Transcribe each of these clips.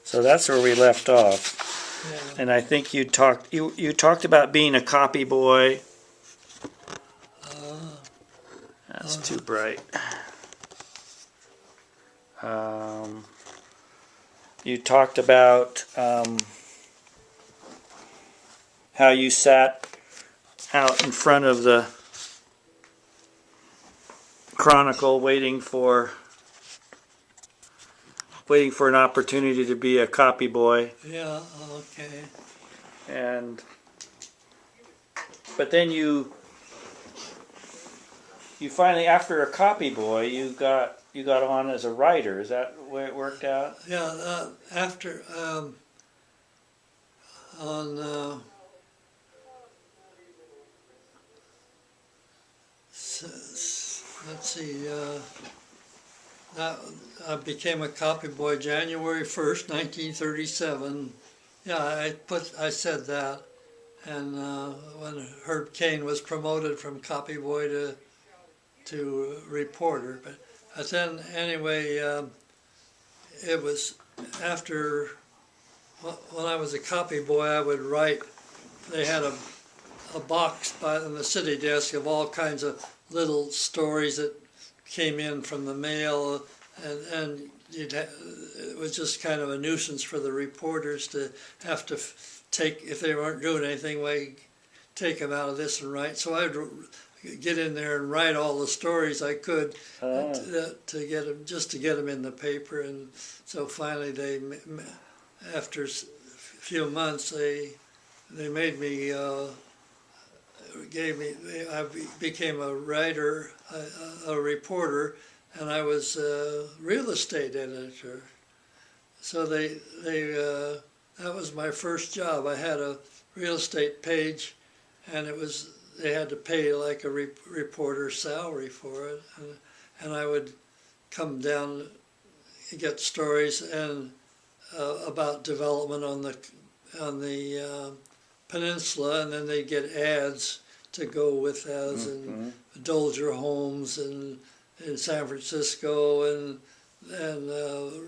So that's where we left off. Yeah. And I think you talked about being a copy boy. That's too bright. You talked about how you sat out in front of the Chronicle waiting for an opportunity to be a copy boy. Yeah, okay. But then you finally, after a copy boy, you got on as a writer. Is that the way it worked out? Yeah, after, let's see, I became a copy boy January 1st, 1937. Yeah, I said that. And when Herb Cain was promoted from copy boy to reporter. But then anyway, it was after, when I was a copy boy, I would write. They had a box in the city desk of all kinds of little stories that came in from the mail, and it was just kind of a nuisance for the reporters to have to take, if they weren't doing anything, take them out of this and write. So I'd get in there and write all the stories I could to get them, just to get them in the paper. And so finally, after a few months, they made me, I became a writer, a reporter, and I was a real estate editor. So that was my first job. I had a real estate page, and they had to pay like a reporter's salary for it, and I would come down and get stories and about development on the peninsula, and then they'd get ads to go with those, and Dolger Homes in San Francisco, and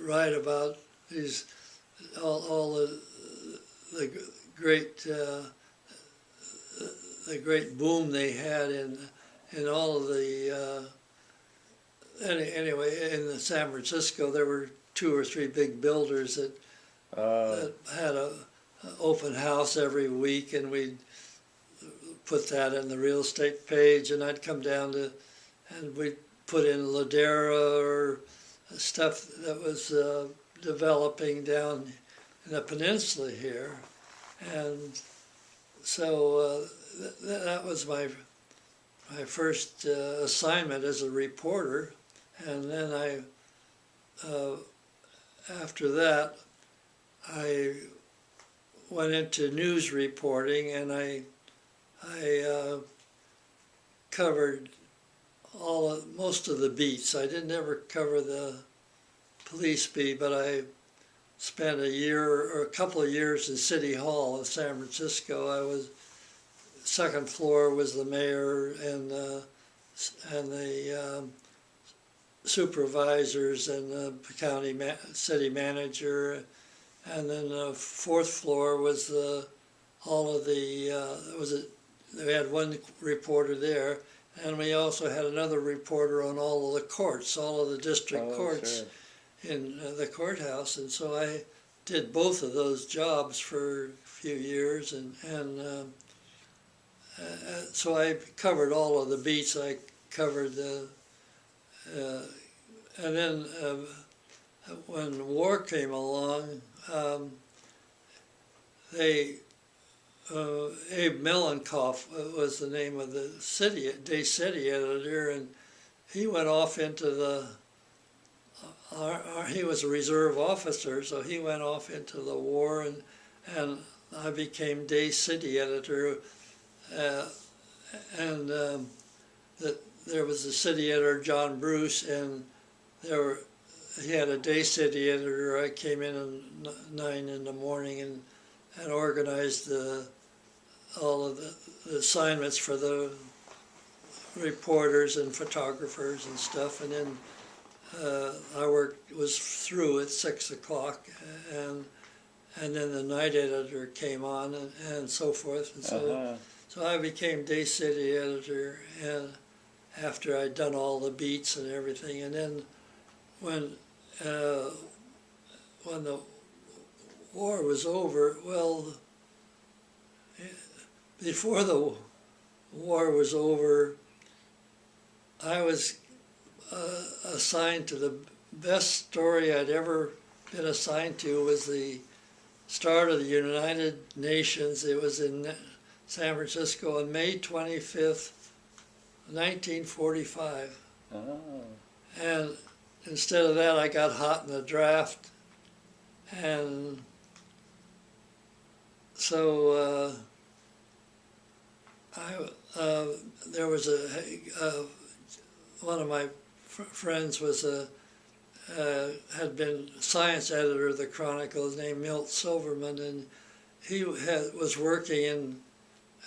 write about these all the great boom they had in all of the anyway, in San Francisco there were 2 or 3 big builders that had a open house every week, and we'd put that in the real estate page, and I'd come down and we'd put in Ladera or stuff that was developing down in the peninsula here. And so that was my first assignment as a reporter. And then after that, I went into news reporting, and I covered most of the beats. I didn't ever cover the police beat, but I spent a year or a couple of years in City Hall in San Francisco. I was, second floor was the mayor and the supervisors and the county city manager, and then the fourth floor was all of the we had one reporter there, and we also had another reporter on all of the courts, all of the district courts in the courthouse. And so I did both of those jobs for a few years, and so I covered all of the beats. I covered and then when war came along, Abe Melankoff was the name of the day city editor, and he went off into he was a reserve officer, so he went off into the war, and I became day city editor, and there was a city editor, John Bruce, and he had a day city editor. I came in at 9 in the morning and organized all of the assignments for the reporters and photographers and stuff, and then our work was through at 6 o'clock, and then the night editor came on, and so forth. And so I became day city editor, and after I'd done all the beats and everything. And then when the war was over, well, before the war was over, I was assigned to the best story I'd ever been assigned to. Was the start of the United Nations. It was in San Francisco on May 25th, 1945. Oh. And instead of that, I got hot in the draft. And so there was one of my friends was had been science editor of the Chronicle, named Milt Silverman, and he was working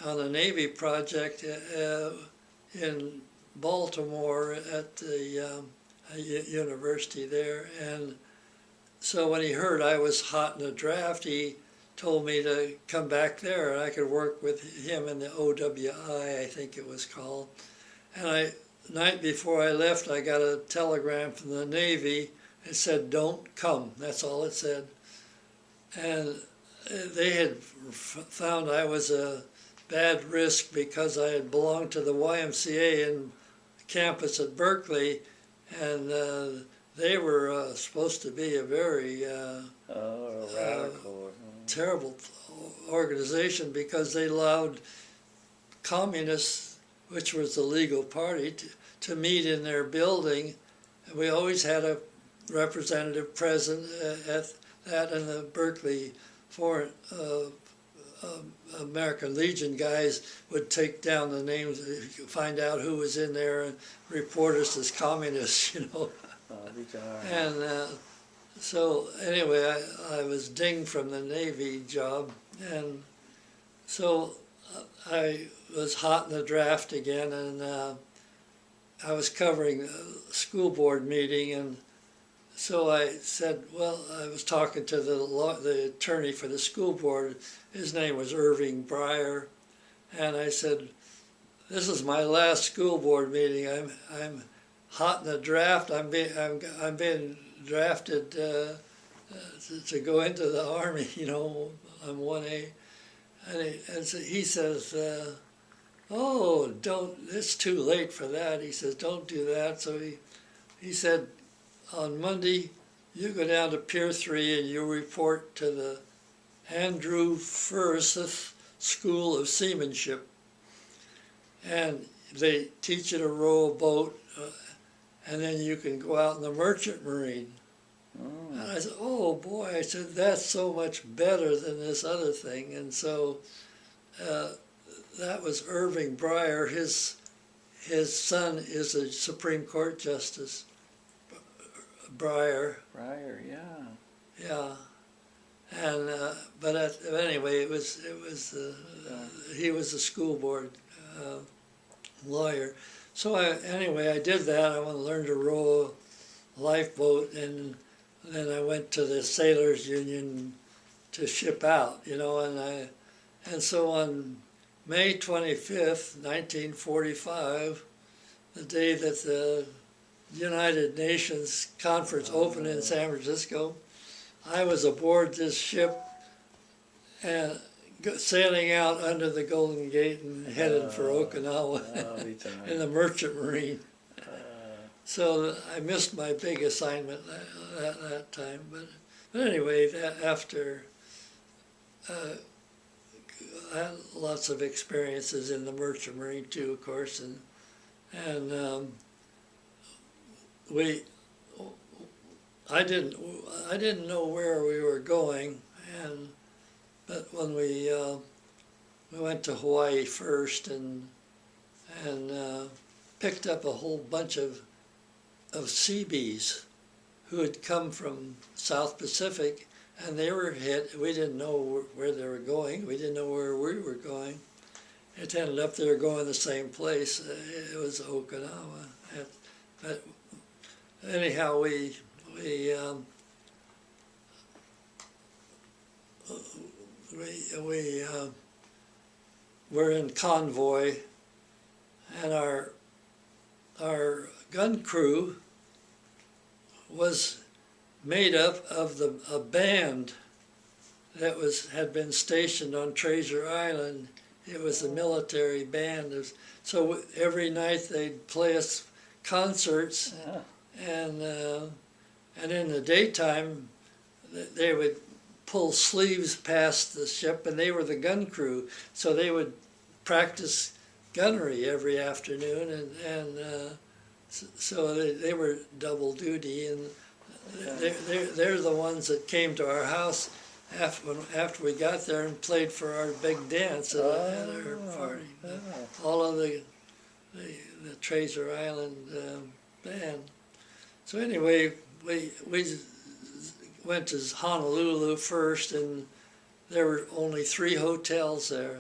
on a Navy project in Baltimore at the university there. And so when he heard I was hot in the draft, he told me to come back there, and I could work with him in the OWI, I think it was called. And night before I left, I got a telegram from the Navy. It said, "Don't come." That's all it said. And they had found I was a bad risk because I had belonged to the YMCA in campus at Berkeley, and they were supposed to be a very radical. Terrible organization, because they allowed communists, which was the legal party, to meet in their building. And we always had a representative present at that, and the Berkeley Foreign American Legion guys would take down the names, find out who was in there, and report us as communists, you know. And so anyway, I was dinged from the Navy job, and so I was hot in the draft again, and I was covering a school board meeting, and so I said, well, I was talking to the attorney for the school board. His name was Irving Breyer, and I said, this is my last school board meeting. I'm hot in the draft. I'm being drafted to go into the Army, you know. I'm 1A. And so he says, oh, don't, it's too late for that. He says, don't do that. So he said, on Monday, you go down to Pier 3 and you report to the Andrew Forsyth School of Seamanship. And they teach you to row a boat, and then you can go out in the merchant marine. Oh. And I said, oh boy, I said, that's so much better than this other thing. And so that was Irving Breyer. His son is a Supreme Court Justice, Breyer. Breyer, yeah. Yeah. And but anyway, it was he was a school board lawyer. So anyway, I did that. I learned to row a lifeboat, and then I went to the Sailors Union to ship out, you know, and so on May 25th, 1945, the day that the United Nations conference opened in San Francisco, I was aboard this ship and sailing out under the Golden Gate and headed for Okinawa in the Merchant Marine. So I missed my big assignment that time. But anyway, after I had lots of experiences in the Merchant Marine too, of course, and I didn't know where we were going, but when we went to Hawaii first and picked up a whole bunch of Seabees who had come from South Pacific, and they were hit. We didn't know where they were going. We didn't know where we were going. It ended up they were going the same place. It was Okinawa. But anyhow, we were in convoy, and our gun crew was made up of a band that had been stationed on Treasure Island. It was a military band. So every night they'd play us concerts, and in the daytime they would pull sleeves past the ship, and they were the gun crew. So they would practice gunnery every afternoon, and so they were double duty, and they're the ones that came to our house after we got there and played for our big dance at our party. All of the Treasure Island band. So anyway, we went to Honolulu first, and there were only 3 hotels there.